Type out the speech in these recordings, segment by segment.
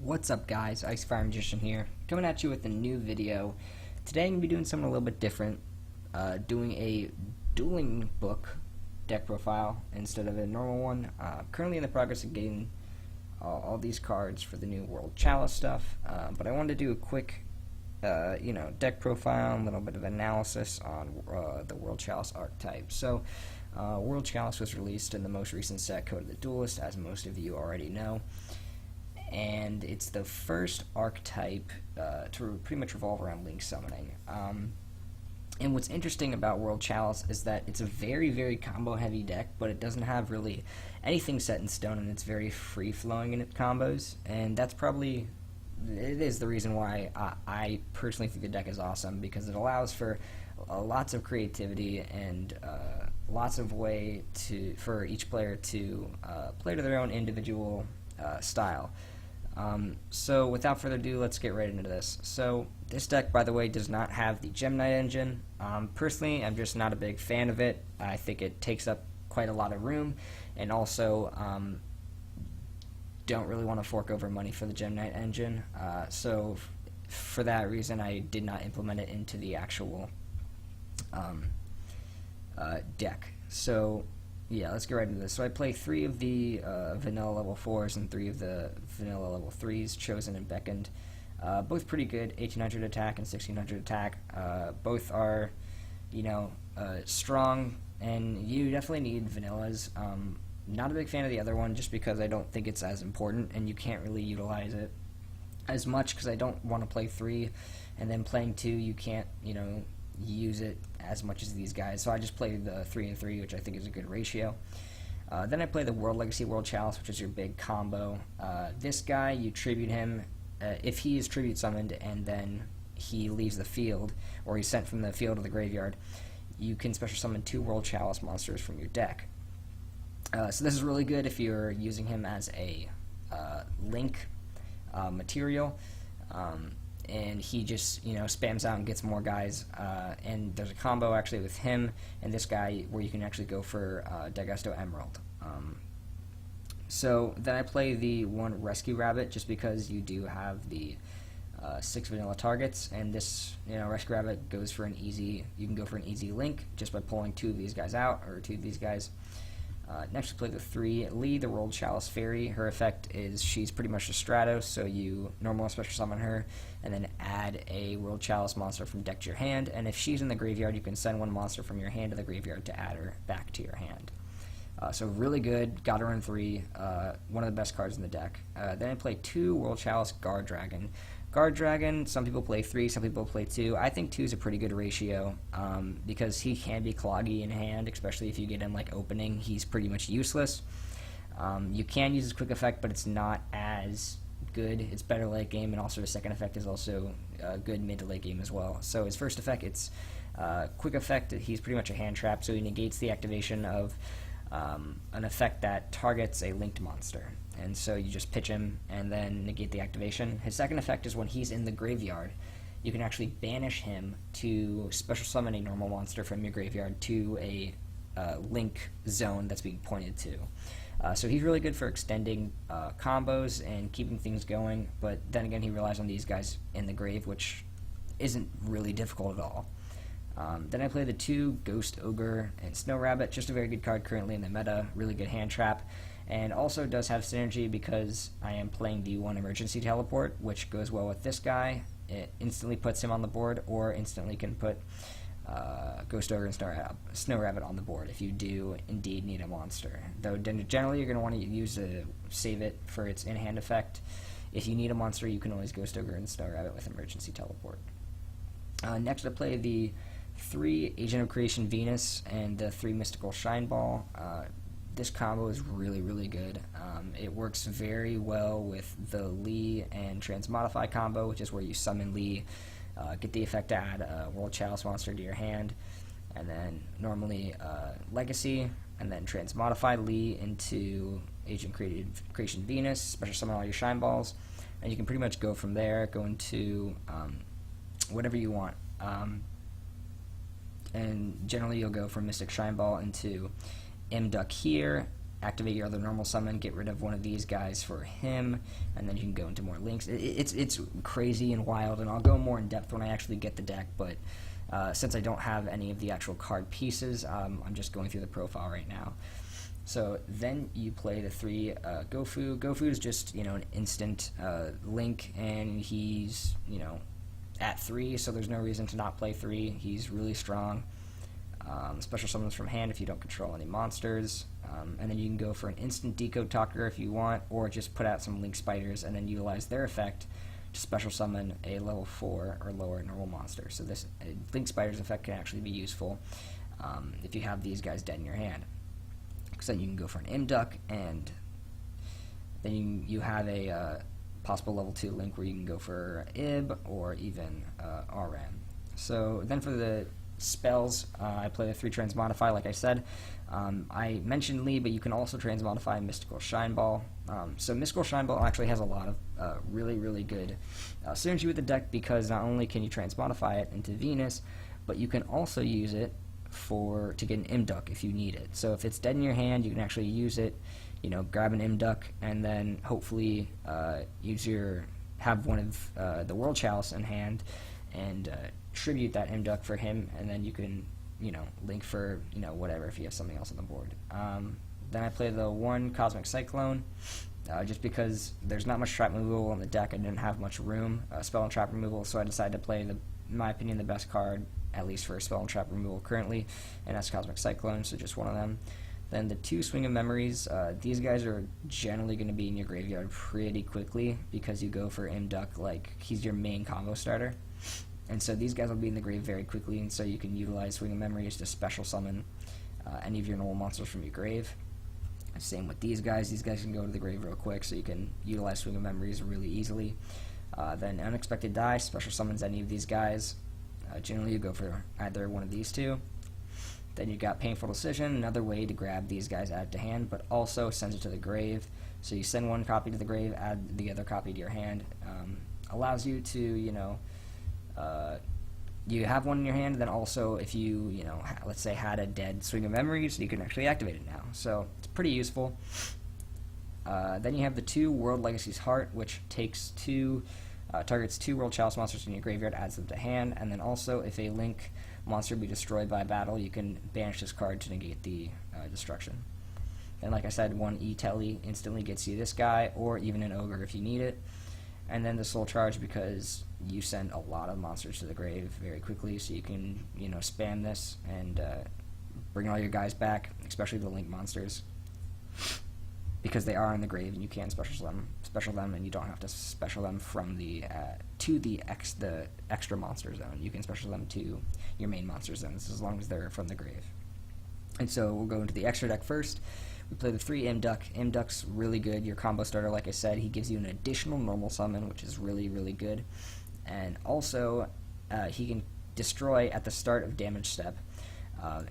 What's up guys, Ice Fire Magician here, coming at you with a new video. Today I'm going to be doing something a little bit different, doing a Duelingbook deck profile instead of a normal one. Currently in the progress of getting all these cards for the new World Chalice stuff, but I wanted to do a quick deck profile, a little bit of analysis on the World Chalice archetype. So, World Chalice was released in the most recent set, Code of the Duelist, as most of you already know. And it's the first archetype to pretty much revolve around link summoning. And what's interesting about World Chalice is that it's a very, very combo-heavy deck, but it doesn't have really anything set in stone, and it's very free-flowing in its combos. And that's probably, it is the reason why I personally think the deck is awesome, because it allows for lots of creativity and lots of way for each player to play to their own individual style. So without further ado, let's get right into this. So this deck, by the way, does not have the Gem Knight engine. Personally, I'm just not a big fan of it. I think it takes up quite a lot of room, and also don't really want to fork over money for the Gem Knight engine. So for that reason, I did not implement it into the actual deck. So yeah, let's get right into this. So I play 3 of the vanilla level 4s and 3 of the vanilla level 3s, Chosen and Beckoned. Both pretty good, 1800 attack and 1600 attack. Both are, strong, and you definitely need vanillas. Not a big fan of the other one just because I don't think it's as important, and you can't really utilize it as much because I don't want to play 3, and then playing 2, you can't, use it as much as these guys. So I just play the 3 and 3, which I think is a good ratio. Then I play the World Legacy World Chalice, which is your big combo. This guy, you tribute him if he is tribute summoned and then he leaves the field, or he's sent from the field to the graveyard. You can special summon 2 World Chalice monsters from your deck. So this is really good if you're using him as a link material. And he just, spams out and gets more guys. And there's a combo actually with him and this guy where you can actually go for Dagusto Emerald. So then I play the 1 Rescue Rabbit just because you do have the 6 vanilla targets, and this, Rescue Rabbit goes for an easy, you can go for an easy link just by pulling 2 of these guys out, or 2 of these guys. Next we play the 3 Lee, the World Chalice Fairy. Her effect is she's pretty much a Stratos, so you normal special summon her, and then add a World Chalice monster from deck to your hand, and if she's in the graveyard, you can send 1 monster from your hand to the graveyard to add her back to your hand. So really good, got her in 3, one of the best cards in the deck. Then I play 2 World Chalice Guard Dragon. Guard Dragon, some people play 3, some people play 2. I think 2 is a pretty good ratio, because he can be cloggy in hand, especially if you get him like opening. He's pretty much useless. You can use his quick effect, but it's not as good. It's better late game, and also his second effect is also good mid to late game as well. So his first effect, it's quick effect. He's pretty much a hand trap, so he negates the activation of an effect that targets a linked monster. And so you just pitch him and then negate the activation. His second effect is when he's in the graveyard, you can actually banish him to special summon a normal monster from your graveyard to a link zone that's being pointed to. So he's really good for extending combos and keeping things going, but then again he relies on these guys in the grave, which isn't really difficult at all. Then I play the 2 Ghost Ogre and Snow Rabbit, just a very good card currently in the meta, really good hand trap, and also does have synergy because I am playing the 1 Emergency Teleport, which goes well with this guy. It instantly puts him on the board, or instantly can put Ghost Ogre and Snow Rabbit on the board if you do indeed need a monster. Though generally you're going to want to save it for its in-hand effect. If you need a monster, you can always Ghost Ogre and Snow Rabbit with Emergency Teleport. Next I play the 3 Agent of Creation Venus and the 3 Mystical Shine Ball. This combo is really, really good. It works very well with the Lee and Transmodify combo, which is where you summon Lee, get the effect to add a World Chalice monster to your hand, and then normally Legacy, and then Transmodify Lee into Agent Creation Venus, special summon all your Shine Balls, and you can pretty much go from there, go into whatever you want. And generally you'll go from Mystic Shine Ball into M-Duck here, activate your other normal summon, get rid of one of these guys for him, and then you can go into more links. It's crazy and wild, and I'll go more in depth when I actually get the deck, but since I don't have any of the actual card pieces, I'm just going through the profile right now. So then you play the 3 Gofu. Gofu is just, an instant link, and he's, at 3, so there's no reason to not play 3. He's really strong. Special summons from hand if you don't control any monsters. And then you can go for an instant Decode Talker if you want, or just put out some Link Spiders and then utilize their effect to special summon a level 4 or lower normal monster. So this Link Spiders effect can actually be useful if you have these guys dead in your hand. So then you can go for an Imduck, and then you have a possible level 2 link where you can go for Ib or even RM. So then for the spells, I play the 3 Transmodify, like I said. I mentioned Lee, but you can also Transmodify Mystical Shine Ball. So Mystical Shine Ball actually has a lot of really, really good synergy with the deck, because not only can you Transmodify it into Venus, but you can also use it to get an Imduck if you need it. So if it's dead in your hand, you can actually use it, grab an Imduck, and then hopefully have one of the World Chalice in hand, and tribute that Imduck for him, and then you can, link for, whatever if you have something else on the board. Then I play the 1 Cosmic Cyclone, just because there's not much trap removal on the deck. I didn't have much room, spell and trap removal, so I decided to play, in my opinion, the best card, at least for spell and trap removal currently, and that's Cosmic Cyclone, so just one of them. Then the 2 Swing of Memories, these guys are generally going to be in your graveyard pretty quickly, because you go for Imduck like he's your main combo starter. And so these guys will be in the grave very quickly, and so you can utilize Swing of Memories to special summon any of your normal monsters from your grave. Same with these guys. These guys can go to the grave real quick, so you can utilize Swing of Memories really easily. Then Unexpected Die special summons any of these guys. Generally, you go for either one of these 2. Then you got Painful Decision, another way to grab these guys, add it to hand, but also sends it to the grave. So you send 1 copy to the grave, add the other copy to your hand. Allows you to, you have one in your hand, then also if you, let's say had a dead Swing of Memories, you can actually activate it now. So it's pretty useful. Then you have the 2 World Legacy's Heart, which takes targets 2 World Chalice monsters in your graveyard, adds them to hand, and then also if a Link monster be destroyed by battle, you can banish this card to negate the destruction. And like I said, 1 E-Telly instantly gets you this guy, or even an Ogre if you need it. And then the Soul Charge, because you send a lot of monsters to the grave very quickly, so you can, spam this and bring all your guys back, especially the Link monsters, because they are in the grave, and you can special them, and you don't have to special them from the extra monster zone. You can special them to your main monster zones as long as they're from the grave. And so we'll go into the extra deck first. We play the 3 Imduck. Imduck's really good. Your combo starter, like I said, he gives you an additional normal summon, which is really, really good. And also, he can destroy at the start of damage step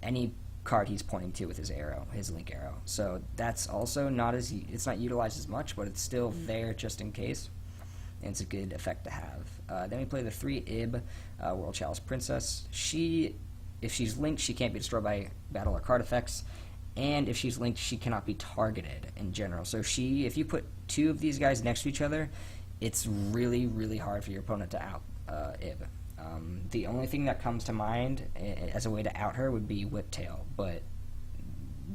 any card he's pointing to with his arrow, his Link arrow. So that's also it's not utilized as much, but it's still there just in case. And it's a good effect to have. Then we play the 3 Ib, World Chalice Princess. If she's linked, she can't be destroyed by battle or card effects. And if she's linked, she cannot be targeted in general. So if you put 2 of these guys next to each other, it's really, really hard for your opponent to out Ib. The only thing that comes to mind as a way to out her would be Whiptail, but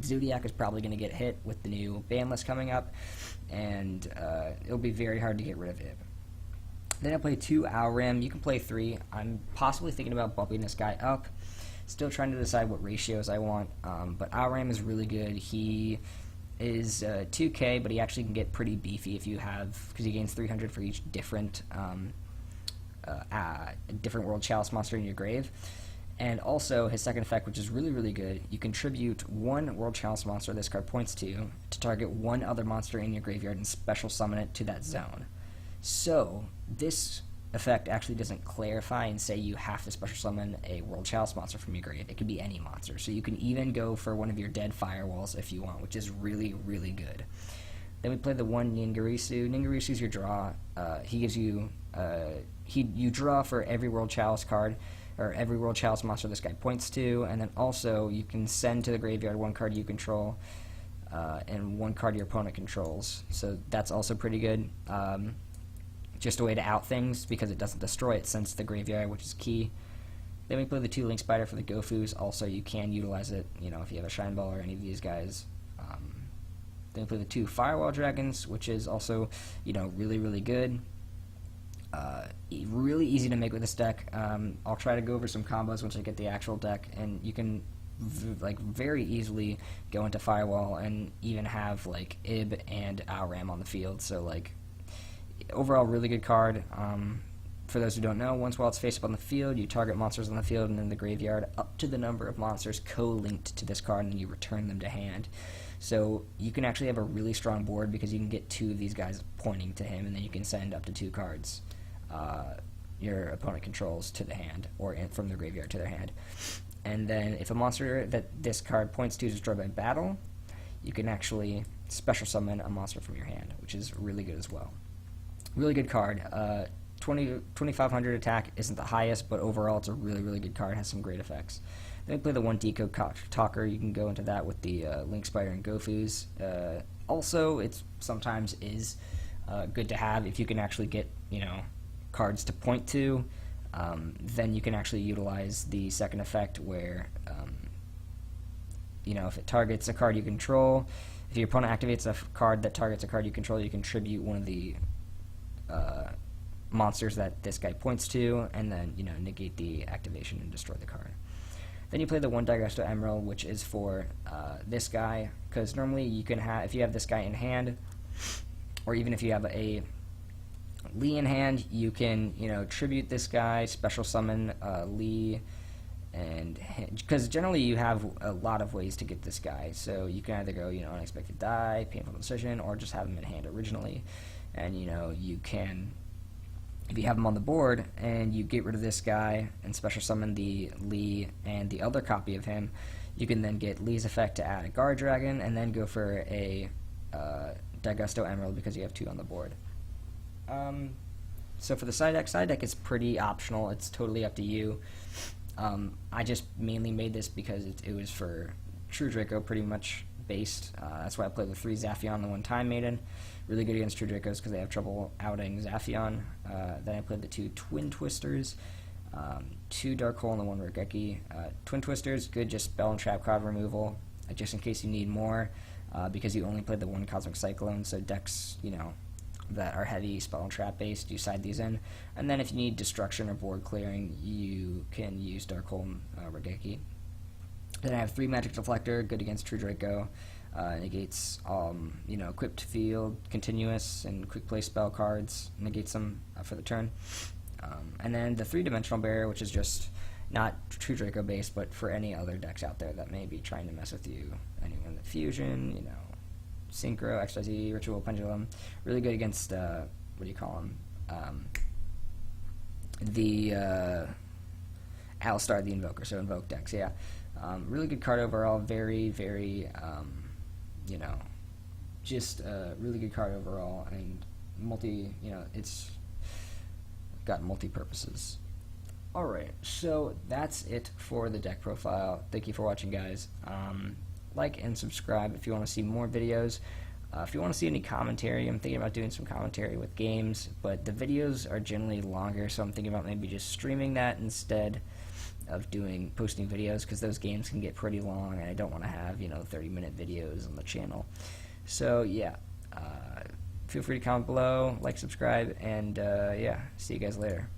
Zodiac is probably going to get hit with the new ban list coming up, and it'll be very hard to get rid of Ib. Then I play 2 Alram. You can play 3. I'm possibly thinking about bumping this guy up. Still trying to decide what ratios I want, but Alram is really good. He is 2k, but he actually can get pretty beefy because he gains 300 for each different World Chalice monster in your grave. And also, his second effect, which is really, really good, you contribute 1 World Chalice monster this card points to target 1 other monster in your graveyard and special summon it to that zone. So, this effect actually doesn't clarify and say you have to special summon a World Chalice monster from your grave. It could be any monster. So you can even go for one of your dead firewalls if you want, which is really, really good. Then we play the 1 Ningirisu. Ningirisu is your draw. He gives you... you draw for every World Chalice card, or every World Chalice monster this guy points to, and then also you can send to the graveyard 1 card you control. and one card your opponent controls. So that's also pretty good. Just a way to out things because it doesn't destroy, it sends to the graveyard, which is key. Then we play the 2 Link Spider for the Gofus. Also, you can utilize it, if you have a Shine Ball or any of these guys. Then we play the 2 Firewall Dragons, which is also, really, really good. Really easy to make with this deck. I'll try to go over some combos once I get the actual deck, and you can very easily go into Firewall and even have Ib and Alram on the field. So overall, really good card. For those who don't know, once while it's face up on the field, you target monsters on the field and in the graveyard up to the number of monsters co-linked to this card, and then you return them to hand. So you can actually have a really strong board because you can get 2 of these guys pointing to him, and then you can send up to 2 cards your opponent controls to the hand, or from the graveyard to their hand. And then if a monster that this card points to is destroyed by battle, you can actually special summon a monster from your hand, which is really good as well. Really good card. 2500 attack isn't the highest, but overall it's a really, really good card. It has some great effects. Then we play the 1 Decode Talker. You can go into that with the Link Spider and Gofus. Also, it sometimes is good to have if you can actually get, cards to point to. Then you can actually utilize the second effect where, if it targets a card you control, if your opponent activates a card that targets a card you control, you can tribute one of the monsters that this guy points to, and then negate the activation and destroy the card. Then you play the 1 Daigusto Emerald, which is for this guy, because normally you can have, if you have this guy in hand, or even if you have a Lee in hand, you can tribute this guy, special summon Lee, and because generally you have a lot of ways to get this guy, so you can either go unexpected die, painful decision, or just have him in hand originally, and you can. If you have him on the board and you get rid of this guy and special summon the Lee and the other copy of him, you can then get Lee's effect to add a Guard Dragon and then go for a Daigusto Emerald because you have 2 on the board. So for the side deck is pretty optional. It's totally up to you. I just mainly made this because it was for True Draco pretty much based. That's why I played with 3 Zaphion and the 1 Time Maiden. Really good against True Dracos because they have trouble outing Zaphion. Then I played the 2 Twin Twisters, 2 Dark Hole and the 1 Regeki. Twin Twisters, good just spell and trap card removal, just in case you need more, because you only played the 1 Cosmic Cyclone, so decks, that are heavy spell and trap based, you side these in. And then if you need destruction or board clearing, you can use Dark Hole and Regeki. Then I have 3 Magic Deflector, good against True Draco. Negates, equipped field, continuous, and quick play spell cards. Negates them for the turn. And then the 3-Dimensional Barrier, which is just not True Draco based, but for any other decks out there that may be trying to mess with you. Anyone that Fusion, Synchro, XYZ, Ritual, Pendulum. Really good against, the Alistar the Invoker, so Invoke decks, yeah. Really good card overall, very, very, just a really good card overall, and it's got multi-purposes. Alright, so that's it for the deck profile. Thank you for watching, guys. Like and subscribe if you want to see more videos. If you want to see any commentary, I'm thinking about doing some commentary with games, but the videos are generally longer, so I'm thinking about maybe just streaming that instead of posting videos, because those games can get pretty long and I don't want to have 30-minute videos on the channel. So yeah, feel free to comment below, like, subscribe, and yeah, see you guys later.